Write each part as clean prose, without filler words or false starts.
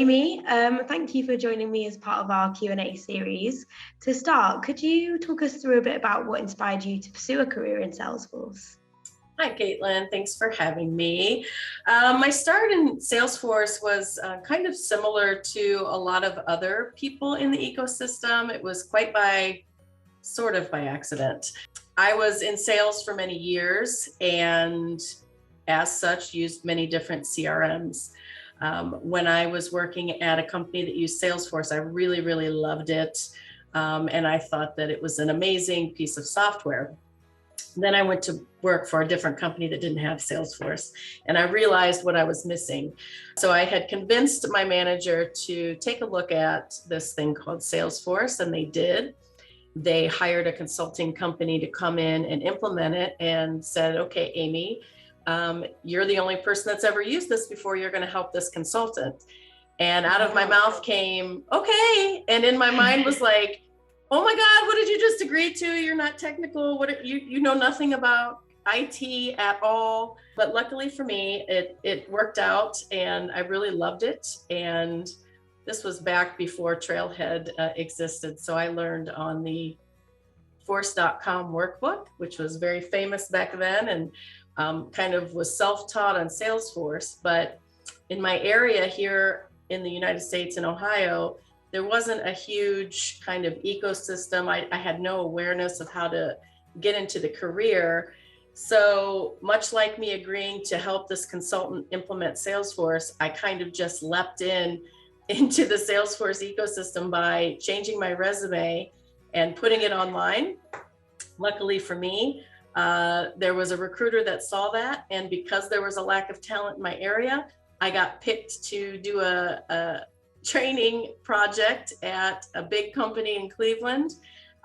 Amy, thank you for joining me as part of our Q&A series. To start, could you talk us through a bit about what inspired you to pursue a career in Salesforce? Hi, Caitlin. Thanks for having me. My start in Salesforce was kind of similar to a lot of other people in the ecosystem. It was sort of by accident. I was in sales for many years and as such used many different CRMs. When I was working at a company that used Salesforce, I really, really loved it. And I thought that it was an amazing piece of software. Then I went to work for a different company that didn't have Salesforce, and I realized what I was missing. So I had convinced my manager to take a look at this thing called Salesforce, and they did. They hired a consulting company to come in and implement it and said, okay, Amy, you're the only person that's ever used this before. You're going to help this consultant. And out of my mouth came, okay. And in my mind was like, oh my God, what did you just agree to? You're not technical. You know nothing about IT at all. But luckily for me, it worked out and I really loved it. And this was back before Trailhead existed. So I learned on the Force.com workbook, which was very famous back then, and kind of was self-taught on Salesforce. But in my area here in the United States in Ohio, there wasn't a huge kind of ecosystem. I had no awareness of how to get into the career. So much like me agreeing to help this consultant implement Salesforce, I kind of just leapt into the Salesforce ecosystem by changing my resume and putting it online. Luckily for me, there was a recruiter that saw that. And because there was a lack of talent in my area, I got picked to do a training project at a big company in Cleveland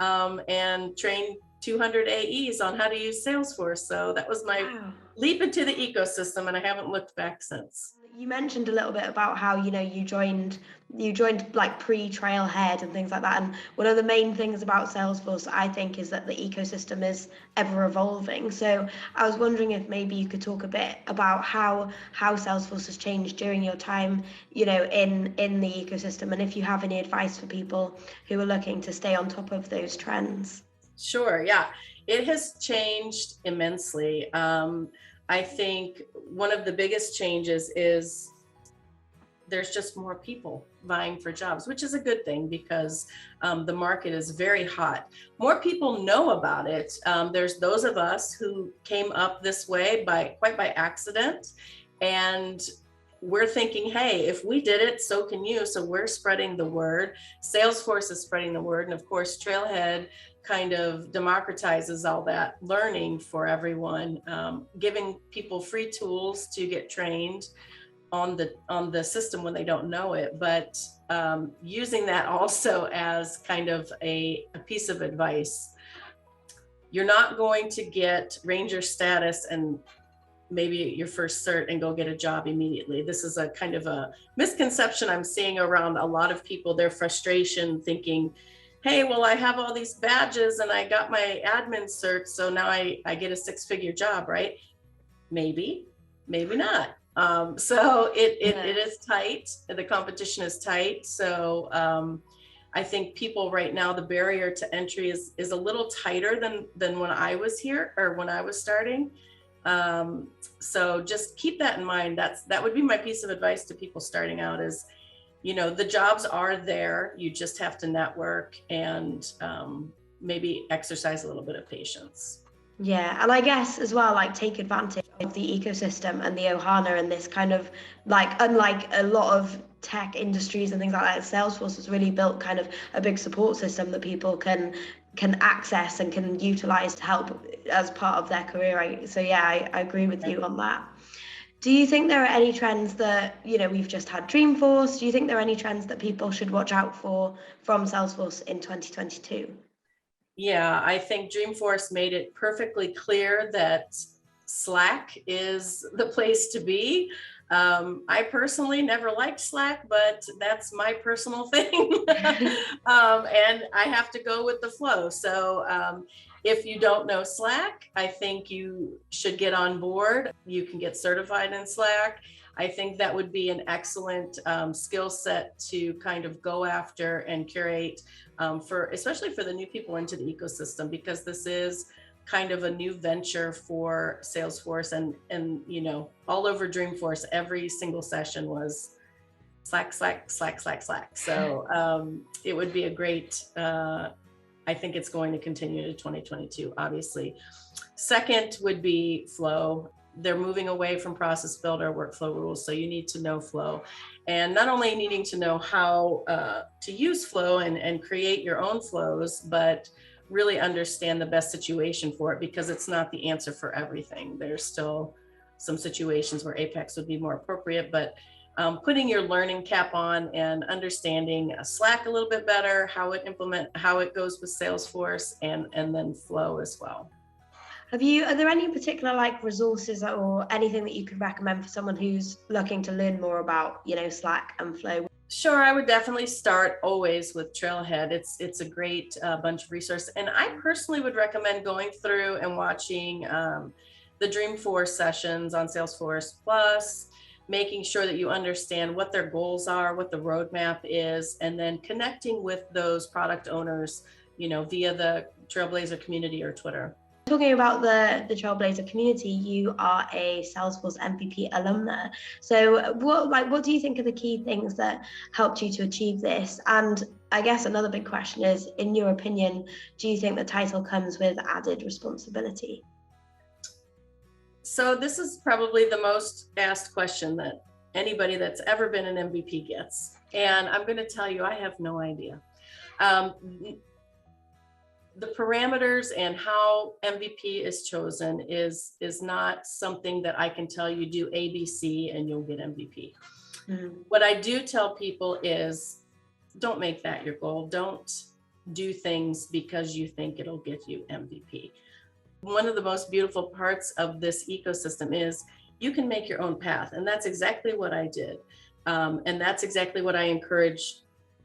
and trained 200 AEs on how to use Salesforce. So that was my leap into the ecosystem, and I haven't looked back since. You mentioned a little bit about how, you joined like pre-Trailhead and things like that. And one of the main things about Salesforce, I think, is that the ecosystem is ever evolving. So I was wondering if maybe you could talk a bit about how Salesforce has changed during your time, in the ecosystem, and if you have any advice for people who are looking to stay on top of those trends. Sure, yeah. It has changed immensely. I think one of the biggest changes is there's just more people vying for jobs, which is a good thing because the market is very hot. More people know about it. There's those of us who came up this way quite by accident, and we're thinking, hey, if we did it, so can you. So we're spreading the word. Salesforce is spreading the word. And of course, Trailhead kind of democratizes all that learning for everyone, giving people free tools to get trained on the system when they don't know it, but using that also as kind of a piece of advice. You're not going to get Ranger status and maybe your first cert and go get a job immediately. This is a kind of a misconception I'm seeing around a lot of people, their frustration thinking, hey, well, I have all these badges and I got my admin cert, so now I get a 6-figure job, right? Maybe not. So it is tight. The competition is tight. So I think people right now, the barrier to entry is a little tighter than when I was here or when I was starting. So just keep that in mind. That would be my piece of advice to people starting out is, the jobs are there. You just have to network and maybe exercise a little bit of patience. Yeah, and I guess as well, like take advantage of the ecosystem and the Ohana and this kind of unlike a lot of tech industries and things like that, Salesforce has really built kind of a big support system that people can access and can utilize to help as part of their career. So yeah, I agree with you on that. Do you think there are any trends that, we've just had Dreamforce, do you think there are any trends that people should watch out for from Salesforce in 2022? Yeah, I think Dreamforce made it perfectly clear that Slack is the place to be. I personally never liked Slack, but that's my personal thing. And I have to go with the flow. So if you don't know Slack, I think you should get on board. You can get certified in Slack. I think that would be an excellent skill set to kind of go after and curate especially for the new people into the ecosystem, because this is kind of a new venture for Salesforce, and you know, all over Dreamforce, every single session was Slack, Slack, Slack, Slack, Slack. So it would be a great, I think it's going to continue to 2022, obviously. Second would be flow. They're moving away from process builder workflow rules. So you need to know flow, and not only needing to know how to use flow and create your own flows, but really understand the best situation for it, because it's not the answer for everything. There's still some situations where Apex would be more appropriate, but putting your learning cap on and understanding Slack a little bit better, how it goes with Salesforce, and then flow as well. Are there any particular like resources or anything that you could recommend for someone who's looking to learn more about, you know, Slack and flow? Sure, I would definitely start always with Trailhead. It's a great bunch of resources, and I personally would recommend going through and watching the Dreamforce sessions on Salesforce Plus, making sure that you understand what their goals are, what the roadmap is, and then connecting with those product owners, you know, via the Trailblazer community or Twitter. Talking about the Trailblazer community, you are a Salesforce MVP alumna. So what do you think are the key things that helped you to achieve this? And I guess another big question is, in your opinion, do you think the title comes with added responsibility? So this is probably the most asked question that anybody that's ever been an MVP gets. And I'm going to tell you, I have no idea. The parameters and how MVP is chosen is not something that I can tell you do ABC and you'll get MVP. Mm-hmm. What I do tell people is, don't make that your goal. Don't do things because you think it'll get you MVP. One of the most beautiful parts of this ecosystem is you can make your own path. And that's exactly what I did. And that's exactly what I encourage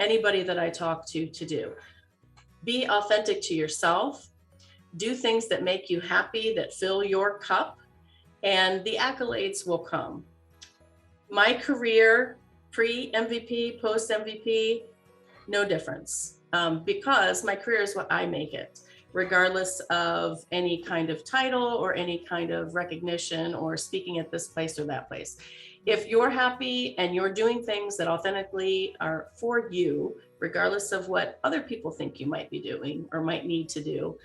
anybody that I talk to do. Be authentic to yourself, do things that make you happy, that fill your cup, and the accolades will come. My career, pre-MVP, post-MVP, no difference, because my career is what I make it, regardless of any kind of title or any kind of recognition or speaking at this place or that place. If you're happy and you're doing things that authentically are for you, regardless of what other people think you might be doing or might need to do,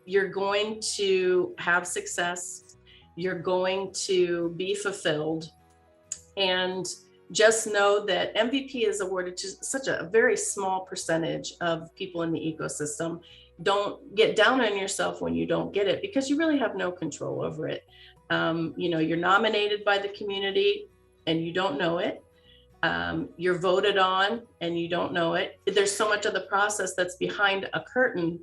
you're going to have success. You're going to be fulfilled. And just know that MVP is awarded to such a very small percentage of people in the ecosystem. Don't get down on yourself when you don't get it, because you really have no control over it. You know, you're nominated by the community and you don't know it. You're voted on and you don't know it. There's so much of the process that's behind a curtain.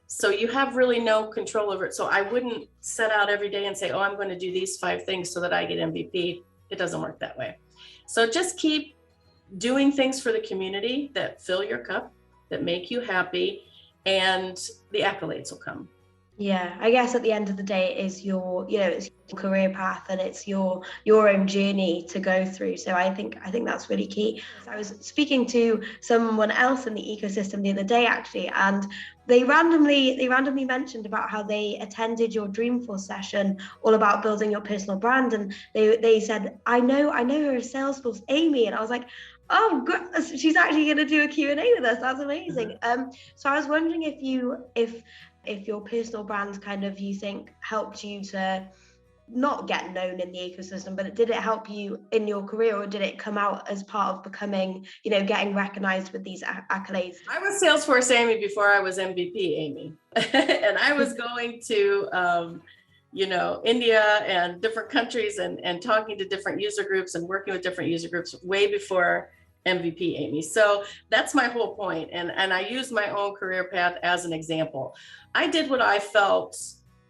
So you have really no control over it. So I wouldn't set out every day and say, oh, I'm going to do these 5 things so that I get MVP. It doesn't work that way. So just keep doing things for the community that fill your cup, that make you happy, and the accolades will come. Yeah, I guess at the end of the day, it is your, you know, it's your career path and it's your own journey to go through. So I think that's really key. I was speaking to someone else in the ecosystem the other day, actually, and they randomly mentioned about how they attended your Dreamforce session all about building your personal brand, and they said, I know her as Salesforce Amy, and I was like, oh, good. She's actually going to do a Q&A with us. That's amazing. So I was wondering if your personal brand kind of, you think, helped you to not get known in the ecosystem, but did it help you in your career, or did it come out as part of becoming, you know, getting recognized with these accolades? I was Salesforce Amy before I was MVP Amy. And I was going to, you know, India and different countries and talking to different user groups and working with different user groups way before MVP Amy. So that's my whole point. And I use my own career path as an example. I did what I felt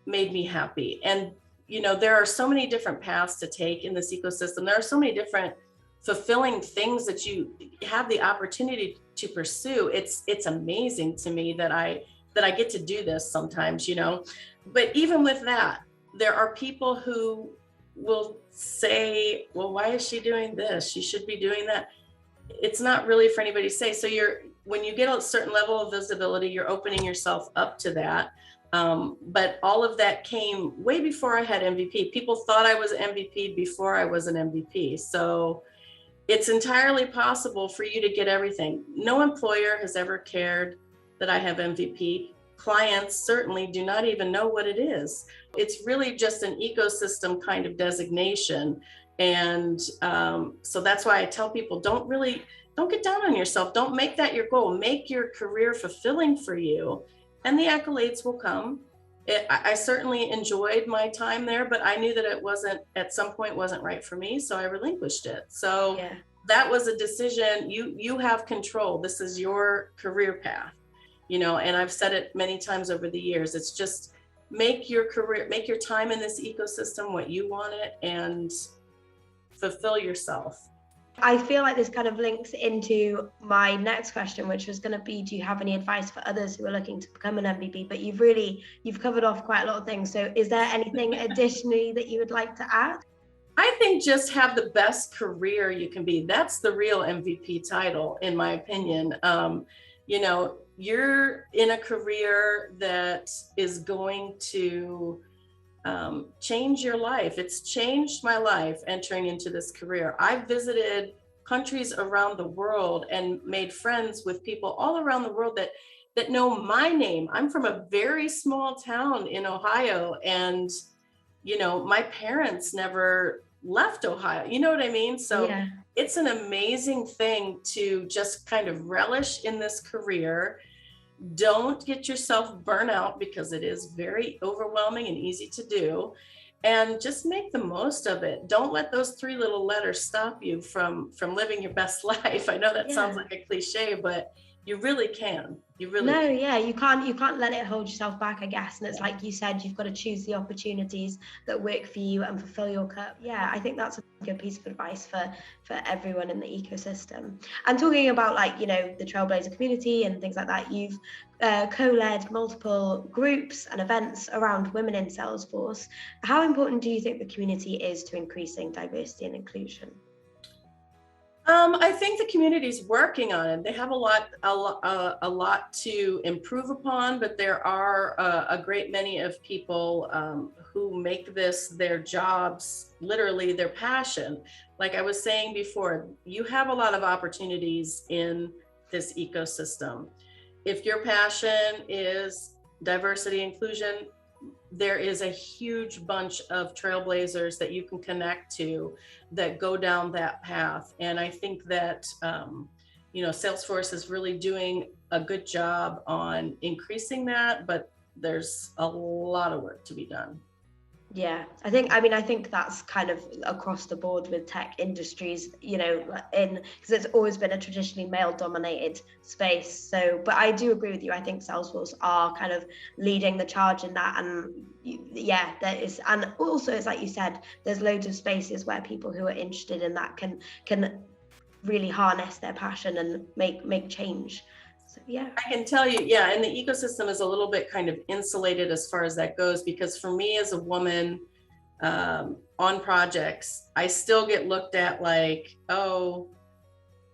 made me happy. And, you know, there are so many different paths to take in this ecosystem. There are so many different fulfilling things that you have the opportunity to pursue. It's amazing to me that I get to do this sometimes, you know. But even with that, there are people who will say, well, why is she doing this? She should be doing that. It's not really for anybody to say. So when you get a certain level of visibility, you're opening yourself up to that. But all of that came way before I had MVP. People thought I was MVP before I was an MVP. So it's entirely possible for you to get everything. No employer has ever cared that I have MVP. Clients certainly do not even know what it is. It's really just an ecosystem kind of designation. And so that's why I tell people, don't get down on yourself. Don't make that your goal. Make your career fulfilling for you, and the accolades will come. I certainly enjoyed my time there, but I knew that it wasn't, at some point, wasn't right for me. So I relinquished it. So Yeah. that was a decision. You have control. This is your career path, and I've said it many times over the years. It's just make your career, make your time in this ecosystem what you want it, and fulfill yourself. I feel like this kind of links into my next question, which was going to be, do you have any advice for others who are looking to become an MVP? But you've covered off quite a lot of things. So is there anything additionally that you would like to add? I think just have the best career you can be. That's the real MVP title, in my opinion. You're in a career that is going to change your life. It's changed my life entering into this career. I've visited countries around the world and made friends with people all around the world that know my name. I'm from a very small town in Ohio, and my parents never left Ohio. You know what I mean? So yeah. It's an amazing thing to just kind of relish in this career. Don't get yourself burnt out, because it is very overwhelming and easy to do, and just make the most of it. Don't let those 3 little letters stop you from living your best life. I know that sounds like a cliche, but you really can. You really can. Yeah, you can't let it hold yourself back, I guess. And it's like you said, you've got to choose the opportunities that work for you and fulfill your cup. Yeah, I think that's a good piece of advice for everyone in the ecosystem. And talking about the Trailblazer community and things like that, you've co-led multiple groups and events around women in Salesforce. How important do you think the community is to increasing diversity and inclusion? I think the community's working on it. They have a lot to improve upon, but there are a great many of people who make this their jobs, literally their passion. Like I was saying before, you have a lot of opportunities in this ecosystem. If your passion is diversity, inclusion, there is a huge bunch of trailblazers that you can connect to that go down that path. And I think that, Salesforce is really doing a good job on increasing that, but there's a lot of work to be done. Yeah, I think that's kind of across the board with tech industries, because it's always been a traditionally male-dominated space. So, but I do agree with you. I think Salesforce are kind of leading the charge in that, and there is, and also it's like you said, there's loads of spaces where people who are interested in that can really harness their passion and make change. So, yeah, I can tell you, and the ecosystem is a little bit kind of insulated as far as that goes, because for me as a woman on projects, I still get looked at like, oh,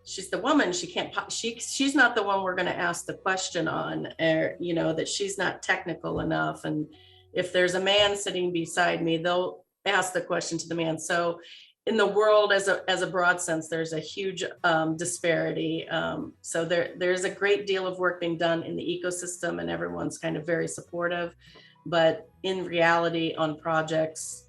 she's the woman, she's not the one we're going to ask the question on, or that she's not technical enough. And if there's a man sitting beside me, they'll ask the question to the man. So in the world, as a broad sense, there's a huge disparity. So there's a great deal of work being done in the ecosystem, and everyone's kind of very supportive. But in reality, on projects,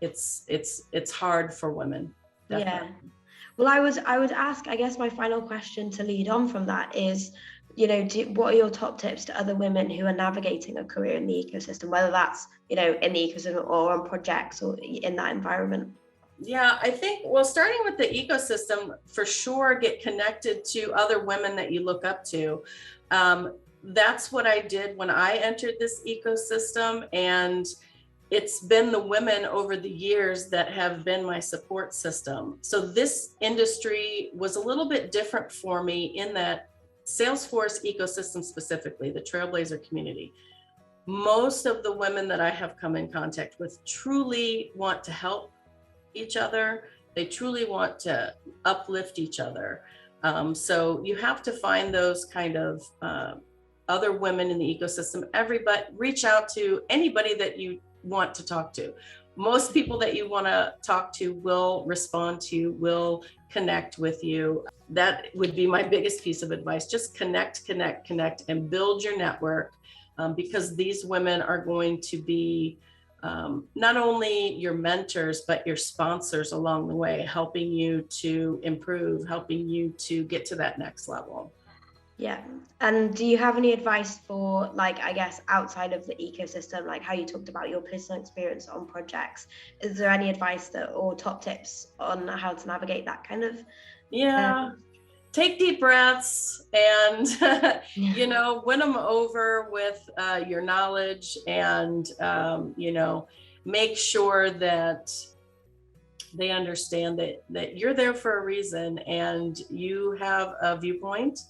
it's hard for women. Definitely. Yeah. Well, I would ask, I guess my final question to lead on from that is, what are your top tips to other women who are navigating a career in the ecosystem, whether that's in the ecosystem or on projects or in that environment? Yeah, I think, starting with the ecosystem, for sure, get connected to other women that you look up to. That's what I did when I entered this ecosystem. And it's been the women over the years that have been my support system. So this industry was a little bit different for me in that Salesforce ecosystem, specifically the Trailblazer community, Most of the women that I have come in contact with truly want to help each other. They truly want to uplift each other. So you have to find those kind of other women in the ecosystem. Everybody, reach out to anybody that you want to talk to. Most people that you want to talk to will respond to you, will connect with you. That would be my biggest piece of advice. Just connect, connect, connect, and build your network, because these women are going to be not only your mentors, but your sponsors along the way, helping you to improve, helping you to get to that next level. Yeah. And do you have any advice for, like, I guess, outside of the ecosystem, like how you talked about your personal experience on projects? Is there any advice or top tips on how to navigate that kind of? Yeah. Take deep breaths and, Yeah. win them over with your knowledge, and, make sure that they understand that you're there for a reason and you have a viewpoint.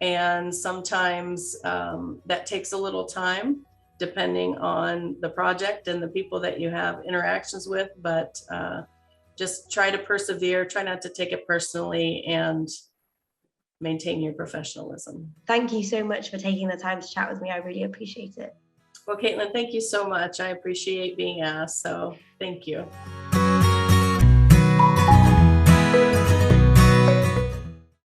And sometimes that takes a little time depending on the project and the people that you have interactions with, but just try to persevere, try not to take it personally, and maintain your professionalism. Thank you so much for taking the time to chat with me. I really appreciate it. Well, Caitlin, thank you so much. I appreciate being asked, so thank you.